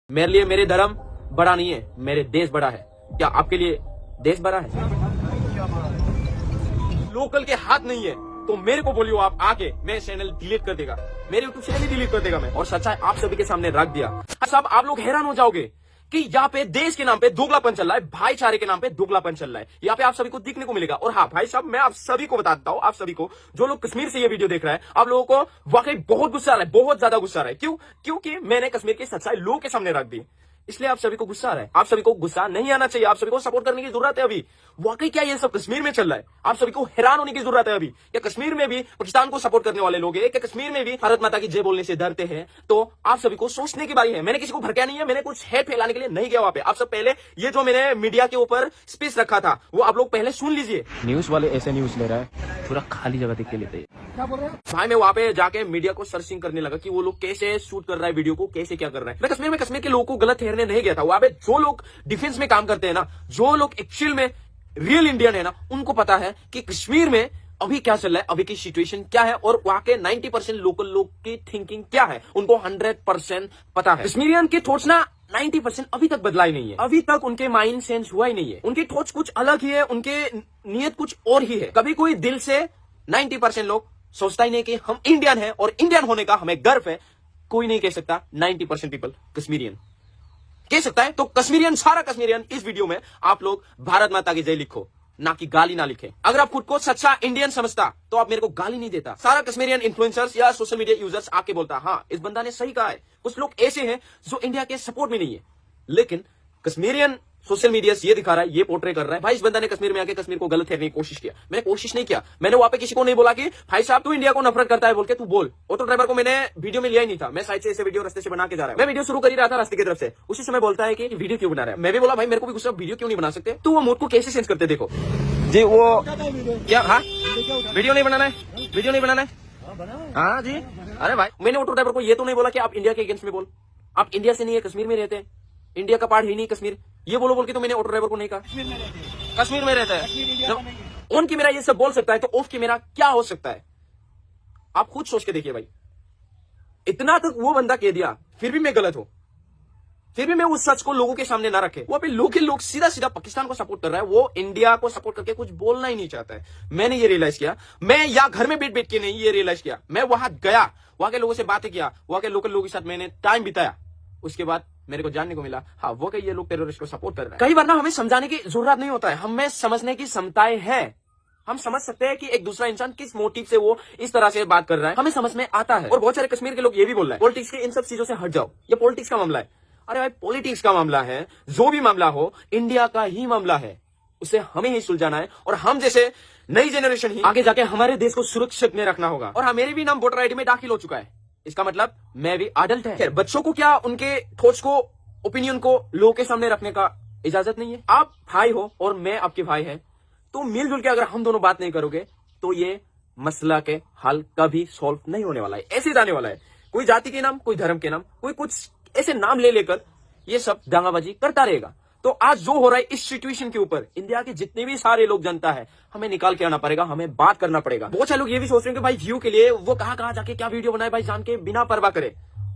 मेरे लिए मेरे धर्म बड़ा नहीं है, मेरे देश बड़ा है। क्या आपके लिए देश बड़ा है? लोकल के हाथ नहीं है तो मेरे को बोलियो आप आके, मैं चैनल डिलीट कर देगा, मेरे यूट्यूब चैनल ही डिलीट कर देगा मैं। और सच्चाई आप सभी के सामने रख दिया। सब आप लोग हैरान हो जाओगे कि यहाँ पे देश के नाम पे दोगलापन चल रहा है, भाईचारे के नाम पे दोगलापन चल रहा है। यहाँ पे आप सभी को दिखने को मिलेगा। और हाँ भाई साहब, मैं आप सभी को बता देता हूँ, आप सभी को जो लोग कश्मीर से ये वीडियो देख रहा है, आप लोगों को वाकई बहुत गुस्सा आ रहा है, बहुत ज्यादा गुस्सा आ रहा है। क्यों? क्योंकि मैंने कश्मीर की सच्चाई लोगों के सामने रख दी, इसलिए आप सभी को गुस्सा आ रहा है। आप सभी को गुस्सा नहीं आना चाहिए, आप सभी को सपोर्ट करने की जरूरत है। अभी वाकई क्या ये सब कश्मीर में चल रहा है? आप सभी को हैरान होने की जरूरत है। अभी क्या कश्मीर में भी पाकिस्तान को सपोर्ट करने वाले लोग हैं? क्या कश्मीर में भी भारत माता की जय बोलने से डरते हैं? तो आप सभी को सोचने की बारी है। मैंने किसी को भड़काया नहीं है, मैंने कुछ हेट फैलाने के लिए नहीं गया वहां पे। आप सब पहले ये जो मैंने मीडिया के ऊपर स्पीच रखा था वो आप लोग पहले सुन लीजिए। न्यूज वाले ऐसे न्यूज ले रहा है, पूरा खाली जगह देख के लेते हैं। क्या बोल रहे हैं भाई? मैं वहां पे जाके मीडिया को सर्चिंग करने लगा कि वो लोग कैसे शूट कर रहा है वीडियो को, कैसे क्या कर रहा है। मैं कश्मीर के लोगों को गलत ठहरने नहीं गया था। वहां पे जो लोग डिफेंस में काम करते हैं ना, जो लोग एक्चुअल में रियल इंडियन है ना, उनको पता है कि कश्मीर में अभी क्या चल रहा है, अभी की सिचुएशन क्या है, और वहां के 90% लोकल लोग की थिंकिंग क्या है, उनको 100% पता है। कश्मीरियन के थॉट्स ना 90% अभी तक बदला ही नहीं है, अभी तक उनके माइंड चेंज हुआ ही नहीं है। उनके थॉट्स कुछ अलग ही है, उनके नियत कुछ और ही है। कभी कोई दिल से 90% लोग सोचता ही नहीं कि हम इंडियन है और इंडियन होने का हमें गर्व है। कोई नहीं कह सकता 90% पीपल कश्मीरियन कह सकता है। तो कश्मीरियन, सारा कश्मीरियन इस वीडियो में आप लोग भारत माता की जय लिखो, ना कि गाली ना लिखे। अगर आप खुद को सच्चा इंडियन समझता तो आप मेरे को गाली नहीं देता। सारा कश्मीरियन इन्फ्लुएंसर्स या सोशल मीडिया यूजर्स आके बोलता हाँ इस बंदा ने सही कहा है। कुछ लोग ऐसे हैं जो इंडिया के सपोर्ट में नहीं है, लेकिन कश्मीरियन सोशल मीडिया ये दिखा रहा है, ये पोर्ट्रे कर रहा है भाई इस बंदा ने कश्मीर में आके कश्मीर को गलत ठहरने की कोशिश किया। मैंने कोशिश नहीं किया। मैंने वहां पे किसी को नहीं बोला कि भाई साहब तू इंडिया को नफरत करता है बोल के तू बोल। ऑटो ड्राइवर को मैंने वीडियो में लिया ही नहीं था। मैं साइड से ऐसे वीडियो रास्ते से बना के जा रहा है। मैं वीडियो शुरू कर ही रहा था रास्ते की तरफ से, उसी समय बोलता है कि वीडियो क्यों बना रहा है। मैं भी बोला भाई मेरे को भी गुस्सा, वीडियो क्यों नहीं बना सकते। तो वो मूड को कैसे चेंज करते देखो जी। वो क्या? हाँ वीडियो नहीं बनाना है, वीडियो नहीं बनाना है। हाँ जी। अरे भाई मैंने ऑटो ड्राइवर को ये तो नहीं बोला कि आप इंडिया के अगेंस्ट में बोल, आप इंडिया से नहीं है, कश्मीर में रहते हैं, इंडिया का पार्ट ही नहीं कश्मीर, ये बोल के तो मैंने ऑटो ड्राइवर को नहीं कहा। कश्मीर में रहता है, ऑन कैमरा ये सब बोल सकता है तो ऑफ कैमरा क्या हो सकता है? आप खुद सोच के देखिए भाई। इतना तक वो बंदा कह दिया, फिर भी मैं गलत हूं, फिर भी मैं उस सच को लोगों के सामने ना रखे। वो पे लोग सीधा सीधा पाकिस्तान को सपोर्ट कर रहा है, वो इंडिया को सपोर्ट करके कुछ बोलना ही नहीं चाहता है। मैंने ये रियलाइज किया, मैं या घर में बैठ के नहीं ये रियलाइज किया। मैं वहां गया, वहां के लोगों से बातें किया, वहां के लोकल लोगों के साथ मैंने टाइम बिताया, उसके बाद मेरे को जानने को मिला हाँ वो ये लोग टेररिस्ट को सपोर्ट कर रहे हैं। कई बार ना हमें समझाने की जरूरत नहीं होता है, हमें समझने की क्षमताएं है। हम समझ सकते हैं कि एक दूसरा इंसान किस मोटिव से वो इस तरह से बात कर रहा है, हमें समझ में आता है। और बहुत सारे कश्मीर के लोग ये भी बोल रहे हैं पॉलिटिक्स के इन सब चीजों से हट जाओ, ये पॉलिटिक्स का मामला है। अरे भाई पॉलिटिक्स का मामला है, जो भी मामला हो इंडिया का ही मामला है, उसे हमें ही सुलझाना है। और हम जैसे नई जनरेशन ही आगे जाके हमारे देश को सुरक्षित में रखना होगा। और हाँ मेरे भी नाम वोटर आईडी में दाखिल हो चुका है, इसका मतलब मैं भी अडल्ट है। बच्चों को क्या उनके थॉट्स को, ओपिनियन को लोगों के सामने रखने का इजाजत नहीं है? आप भाई हो और मैं आपके भाई है, तो मिलजुल के अगर हम दोनों बात नहीं करोगे तो ये मसला के हल कभी सॉल्व नहीं होने वाला है, ऐसे जाने वाला है। कोई जाति के नाम, कोई धर्म के नाम, कोई कुछ ऐसे नाम ले लेकर ये सब दांगाबाजी करता रहेगा। तो आज जो हो रहा है इस सिचुएशन के ऊपर इंडिया के जितने भी सारे लोग जनता है, हमें निकाल के आना पड़ेगा, हमें बात करना पड़ेगा। बहुत सारे लोग ये भी सोच रहे हैं कि भाई व्यू के लिए वो कहां जाके क्या वीडियो बनाए भाई, जान के बिना परवाह करे।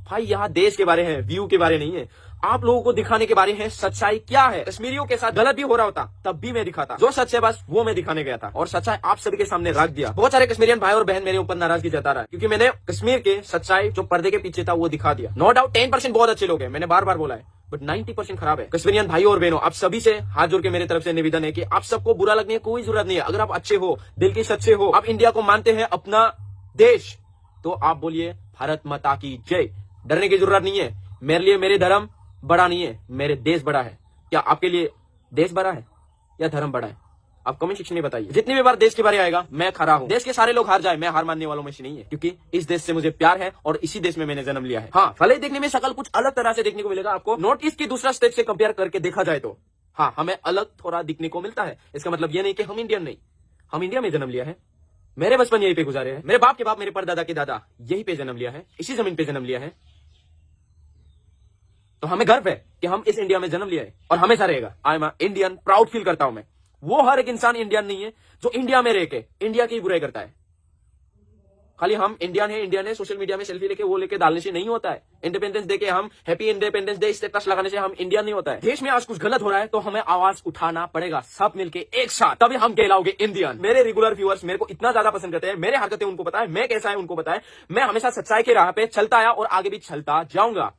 भाई यहाँ देश के बारे है, व्यू के बारे नहीं है, आप लोगों को दिखाने के बारे है सच्चाई क्या है। कश्मीरियों के साथ गलत भी हो रहा होता तब भी मैं दिखाता, जो सच है बस वो मैं दिखाने गया था, और सच्चाई आप सभी के सामने रख दिया। बहुत सारे कश्मीरियन भाई और बहन मेरे ऊपर नाराजगी जता रहा है क्योंकि मैंने कश्मीर के सच्चाई जो पर्दे के पीछे था वो दिखा दिया। नो डाउट 10% बहुत अच्छे लोग हैं, मैंने बार बार बोला है, बट 90% खराब है। कश्मीरियन भाई और बहनों, आप सभी से हाथ जोड़ के मेरे तरफ से निवेदन है कि आप सबको बुरा लगने की कोई जरूरत नहीं है। अगर आप अच्छे हो, दिल के सच्चे हो, आप इंडिया को मानते हैं अपना देश, तो आप बोलिए भारत माता की जय। डरने की जरूरत नहीं है। मेरे लिए मेरे धर्म बड़ा नहीं है, मेरे देश बड़ा है। क्या आपके लिए देश बड़ा है या धर्म बड़ा है? आप कमेंट सेक्शन में बताइए। जितनी भी बार देश के बारे आएगा मैं खड़ा हूं। देश के सारे लोग हार जाए, मैं हार मानने वालों में से नहीं है, क्योंकि इस देश से मुझे प्यार है और इसी देश में मैंने जन्म लिया है। हाँ भले देखने में शकल कुछ अलग तरह से देखने को मिलेगा आपको, नॉर्थ ईस्ट की दूसरा स्टेट से कंपेयर करके देखा जाए तो हाँ हमें अलग थोड़ा दिखने को मिलता है। इसका मतलब ये नहीं कि हम इंडियन नहीं, हम इंडिया में जन्म लिया है, मेरे बचपन यहीं पे गुजारे हैं, मेरे बाप के बाप, मेरे परदादा के दादा यहीं पे जन्म लिया है, इसी जमीन पे जन्म लिया है। तो हमें गर्व है कि हम इस इंडिया में जन्म लिया है और हमेशा रहेगा। I am Indian, proud feel करता हूं मैं। वो हर एक इंसान इंडियन नहीं है जो इंडिया में रह के इंडिया की बुराई करता है। खाली हम इंडियन है सोशल मीडिया में सेल्फी लेके वो लेके डालने से नहीं होता है। इंडिपेंडेंस डे के हम हैप्पी इंडिपेंडेंस डे स्टेटस लगाने से हम इंडियन नहीं होता है। देश में आज कुछ गलत हो रहा है तो हमें आवाज उठाना पड़ेगा, सब मिलके एक साथ, तभी हम कहलाओगे इंडियन। मेरे रेगुलर व्यूअर्स मेरे को इतना ज्यादा पसंद करते हैं, मेरे हरकतें उनको पता है, मैं कैसा है उनको पता है। मैं हमेशा सच्चाई के राह पे चलता आया और आगे भी चलता जाऊंगा।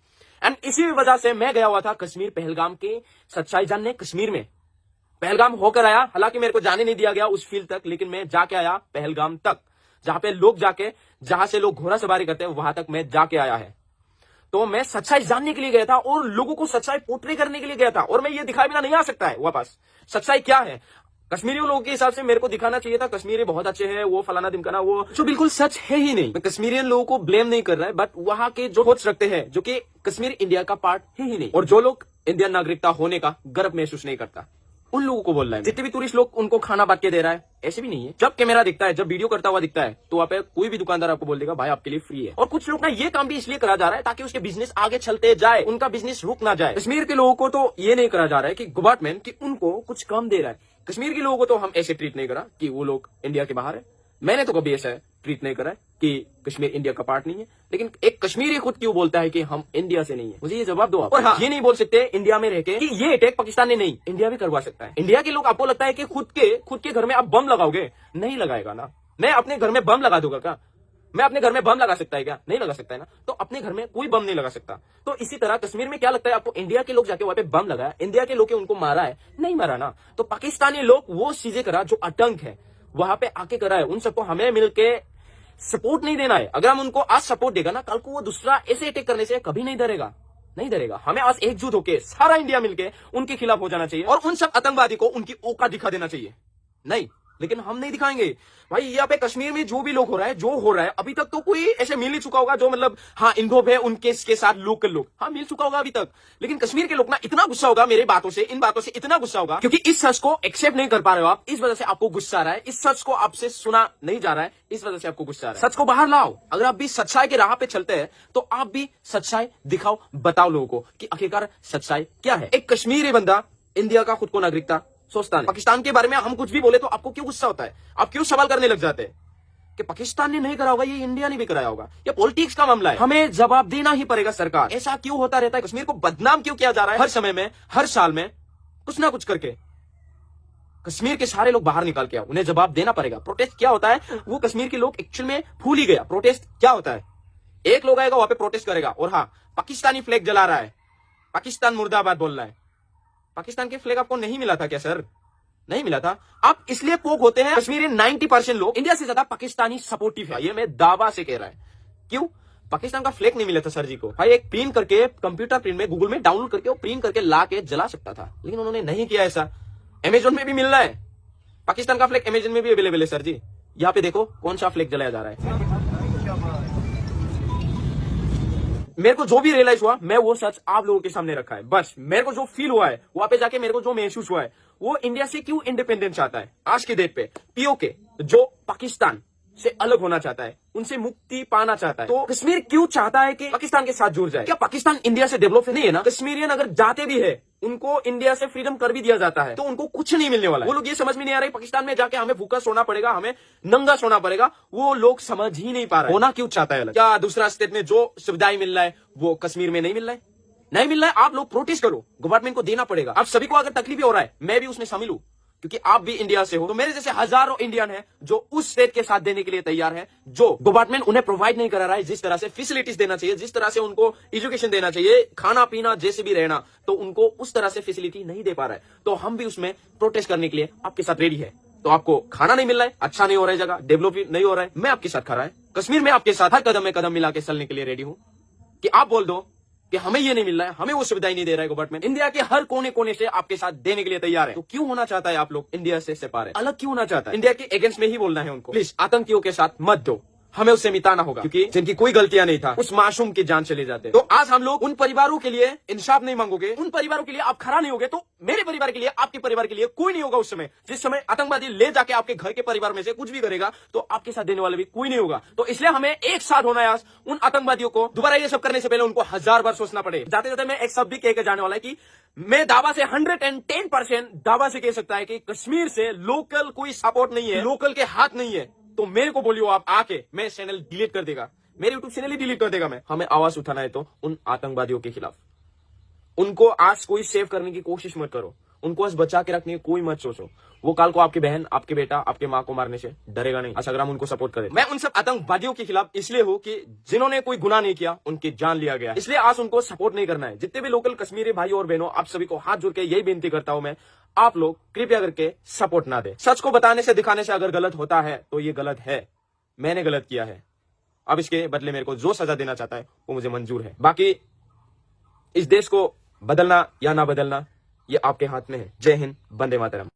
एंड इसी वजह से मैं गया हुआ था कश्मीर पहलगाम के सच्चाई जानने। कश्मीर में पहलगाम होकर आया, हालांकि मेरे को जाने नहीं दिया गया उस फील्ड तक, लेकिन मैं जाके आया पहलगाम तक, जहां पे लोग जहां से लोग घोड़ा सवारी करते हैं वहां तक मैं जाके आया है। तो मैं सच्चाई जानने के लिए गया था और लोगों को सच्चाई पोर्ट्रे करने के लिए गया था। और मैं ये दिखाए बिना नहीं आ सकता है वापस। सच्चाई क्या है कश्मीरी लोगों के हिसाब से मेरे को दिखाना चाहिए था कश्मीरी बहुत अच्छे हैं, वो फलाना दिमकाना, वो जो बिल्कुल सच है ही नहीं। मैं कश्मीरियन लोगों को ब्लेम नहीं कर रहा है, बट वहां के जो सोच रखते हैं जो कि कश्मीर इंडिया का पार्ट है ही नहीं, और जो लोग इंडियन नागरिकता होने का गर्व महसूस नहीं करता, उन लोगों को बोल रहा है। जितने भी टूरिस्ट लोग उनको खाना बांट के दे रहा है, ऐसे भी नहीं है। जब कैमरा दिखता है, जब वीडियो करता हुआ दिखता है, तो वहां पे कोई भी दुकानदार आपको बोल देगा भाई आपके लिए फ्री है। और कुछ लोग ना ये काम भी इसलिए करा जा रहा है ताकि उसके बिजनेस आगे चलते जाए, उनका बिजनेस रुक ना जाए। कश्मीर के लोगों को तो ये नहीं करा जा रहा है कि गवर्नमेंट कि उनको कुछ कम दे रहा है। कश्मीर के लोगों को तो हम ऐसे ट्रीट नहीं करा कि वो लोग इंडिया के बाहर है। मैंने तो कभी ऐसा ट्रीट नहीं करा है कि कश्मीर इंडिया का पार्ट नहीं है, लेकिन एक कश्मीरी खुद क्यों बोलता है कि हम इंडिया से नहीं है? मुझे ये जवाब दो आप। और हाँ, ये नहीं बोल सकते इंडिया में रहकर कि ये अटैक पाकिस्तान ने नहीं, इंडिया भी करवा सकता है। इंडिया के लोग, आपको लगता है कि खुद के घर में आप बम लगाओगे? नहीं लगाएगा ना। मैं अपने घर में बम लगा दूंगा क्या? मैं अपने घर में बम लगा सकता है क्या? नहीं लगा सकता है ना। तो अपने घर में कोई बम नहीं लगा सकता। तो इसी तरह कश्मीर में क्या लगता है आपको, इंडिया के लोग जाके वहां पे बम लगाया, इंडिया के लोग उनको मारा है? नहीं मारा ना। तो पाकिस्तानी लोग वो चीजें करा जो आतंक है वहां पे आके करा है। उन सबको हमें मिलके सपोर्ट नहीं देना है। अगर हम उनको आज सपोर्ट देगा ना, कल को वो दूसरा ऐसे अटैक करने से कभी नहीं डरेगा, नहीं डरेगा। हमें आज एकजुट होकर सारा इंडिया मिलके उनके खिलाफ हो जाना चाहिए और उन सब आतंकवादी को उनकी औकात दिखा देना चाहिए। नहीं, लेकिन हम नहीं दिखाएंगे भाई। यहाँ पे कश्मीर में जो भी लोग हो रहा है, जो हो रहा है, अभी तक तो कोई ऐसे मिल ही चुका होगा जो मतलब हाँ इन्वॉल्व है उनके के साथ लोकल लोग, हाँ मिल चुका होगा अभी तक। लेकिन कश्मीर के लोग ना इतना गुस्सा होगा मेरे बातों से, इन बातों से इतना गुस्सा होगा क्योंकि इस सच को एक्सेप्ट नहीं कर पा रहे हो आप, इस वजह से आपको गुस्सा आ रहा है। इस सच को आपसे सुना नहीं जा रहा है, इस वजह से आपको गुस्सा आ रहा है। सच को बाहर लाओ। अगर आप भी सच्चाई के राह पे चलते हैं तो आप भी सच्चाई दिखाओ, बताओ लोगों को कि आखिरकार सच्चाई क्या है। एक कश्मीरी बंदा इंडिया का खुद को नागरिकता सोचता है, पाकिस्तान के बारे में हम कुछ भी बोले तो आपको क्यों गुस्सा होता है? आप क्यों सवाल करने लग जाते हैं कि पाकिस्तान ने नहीं करा होगा, ये इंडिया ने भी कराया होगा? ये पॉलिटिक्स का मामला है, हमें जवाब देना ही पड़ेगा। सरकार ऐसा क्यों होता रहता है? कश्मीर को बदनाम क्यों किया जा रहा है हर समय में, हर साल में कुछ ना कुछ करके? कश्मीर के सारे लोग बाहर निकाल के आओ, उन्हें जवाब देना पड़ेगा। प्रोटेस्ट क्या होता है वो कश्मीर के लोग एक्चुअल में भूल ही गया। प्रोटेस्ट क्या होता है? एक लोग आएगा वहां पे प्रोटेस्ट करेगा और हाँ पाकिस्तानी फ्लैग जला रहा है, पाकिस्तान मुर्दाबाद बोल रहा है। पाकिस्तान के फ्लैग आपको नहीं मिला था क्या सर? नहीं मिला था। आप इसलिए पोक होते हैं। कश्मीरी 90% लोग इंडिया से ज्यादा पाकिस्तानी सपोर्टिव है, ये मैं दावा से कह रहा है। क्यों? पाकिस्तान का फ्लैग नहीं मिला था सर जी को। भाई एक प्रिंट करके, कंप्यूटर प्रिंट में गूगल में डाउनलोड करके वो प्रिंट करके ला के जला सकता था, लेकिन उन्होंने नहीं किया ऐसा। अमेजोन में भी मिल रहा है पाकिस्तान का फ्लैग, अमेजोन में भी अवेलेबल है सर जी। यहाँ पे देखो कौन सा फ्लैग जलाया जा रहा है। मेरे को जो भी रियलाइज हुआ मैं वो सच आप लोगों के सामने रखा है। बस मेरे को जो फील हुआ है वहां पे जाके मेरे को जो महसूस हुआ है, वो इंडिया से क्यों इंडिपेंडेंस चाहता है आज के डेट पे, पीओके जो पाकिस्तान से अलग होना चाहता है, उनसे मुक्ति पाना चाहता है, तो कश्मीर क्यों चाहता है कि पाकिस्तान के साथ जुड़ जाए? क्या पाकिस्तान इंडिया से डेवलप नहीं है ना? कश्मीरियन अगर जाते भी है, उनको इंडिया से फ्रीडम कर भी दिया जाता है, तो उनको कुछ नहीं मिलने वाला है। वो लोग ये समझ में नहीं आ रहा है पाकिस्तान में जाके हमें भूखा सोना पड़ेगा, हमें नंगा सोना पड़ेगा। वो लोग समझ ही नहीं पा रहे होना क्यों चाहता है अलग। क्या दूसरा स्टेट में जो सुविधाएं मिल रहा है वो कश्मीर में नहीं मिल रहा है? नहीं मिल रहा है। आप लोग प्रोटेस्ट करो, गवर्नमेंट को देना पड़ेगा। आप सभी को अगर तकलीफ हो रहा है, मैं भी उसमें शामिल हूं क्योंकि आप भी इंडिया से हो, तो मेरे जैसे हजारों इंडियन हैं जो उस स्टेट के साथ देने के लिए तैयार है, जो गवर्नमेंट उन्हें प्रोवाइड नहीं करा रहा है। जिस तरह से फैसिलिटीज देना चाहिए, जिस तरह से उनको एजुकेशन देना चाहिए, खाना पीना जैसे भी रहना, तो उनको उस तरह से फैसिलिटी नहीं दे पा रहा है। तो हम भी उसमें प्रोटेस्ट करने के लिए आपके साथ रेडी है। तो आपको खाना नहीं मिल रहा है, अच्छा नहीं हो रहा है, जगह डेवलप नहीं हो रहा है, मैं आपके साथ खड़ा है। कश्मीर में आपके साथ हर कदम में कदम मिला के चलने के लिए रेडी हूं कि आप बोल दो कि हमें ये नहीं मिल रहा है, हमें वो सुविधाएं नहीं दे रहा है गवर्नमेंट। इंडिया के हर कोने कोने से आपके साथ देने के लिए तैयार है। तो क्यों होना चाहता है आप लोग इंडिया से सेपरेट, अलग क्यों होना चाहता है? इंडिया के अगेंस्ट में ही बोलना है उनको। प्लीज आतंकियों के साथ मत दो, हमें उससे मिटाना होगा क्योंकि जिनकी कोई गलतियां नहीं था उस मासूम की जान चले जाते। तो आज हम लोग उन परिवारों के लिए इंसाफ नहीं मांगोगे, उन परिवारों के लिए आप खड़ा नहीं होगे, तो मेरे परिवार के लिए, आपके परिवार के लिए कोई नहीं होगा उस समय। जिस समय आतंकवादी ले जाके आपके घर के परिवार में से कुछ भी करेगा तो आपके साथ देने वाला भी कोई नहीं होगा। तो इसलिए हमें एक साथ होना है। आज उन आतंकवादियों को दोबारा ये सब करने से पहले उनको 1000 बार सोचना पड़े। जाते जाते मैं एक शब्द भी कहकर जाने वाला है कि मैं दावा से 110% दावा से कह सकता है कि कश्मीर से लोकल कोई सपोर्ट नहीं है, लोकल के हाथ नहीं है। तो मेरे को बोलियो आप आके, मैं चैनल डिलीट कर देगा, मेरे यूट्यूब चैनल ही डिलीट कर देगा मैं। हमें आवाज उठाना है तो उन आतंकवादियों के खिलाफ। उनको आज कोई सेव करने की कोशिश मत करो, उनको आज बचा के रखने की कोई मत सोचो। वो कल को आपके बहन, आपके बेटा, आपके माँ को मारने से डरेगा नहीं अगर हम उनको सपोर्ट करें। मैं उन सब आतंकवादियों के खिलाफ इसलिए हूँ कि जिन्होंने कोई गुनाह नहीं किया उनकी जान लिया गया, इसलिए आज उनको सपोर्ट नहीं करना है। जितने भी लोकल कश्मीरी भाई और बहनों, आप सभी को हाथ जोड़ के यही बेनती करता हूं मैं, आप लोग कृपया करके सपोर्ट ना दे। सच को बताने से, दिखाने से अगर गलत होता है तो ये गलत है, मैंने गलत किया है। अब इसके बदले मेरे को जो सजा देना चाहता है वो मुझे मंजूर है। बाकी इस देश को बदलना या ना बदलना ये आपके हाथ में है। जय हिंद, वंदे मातरम।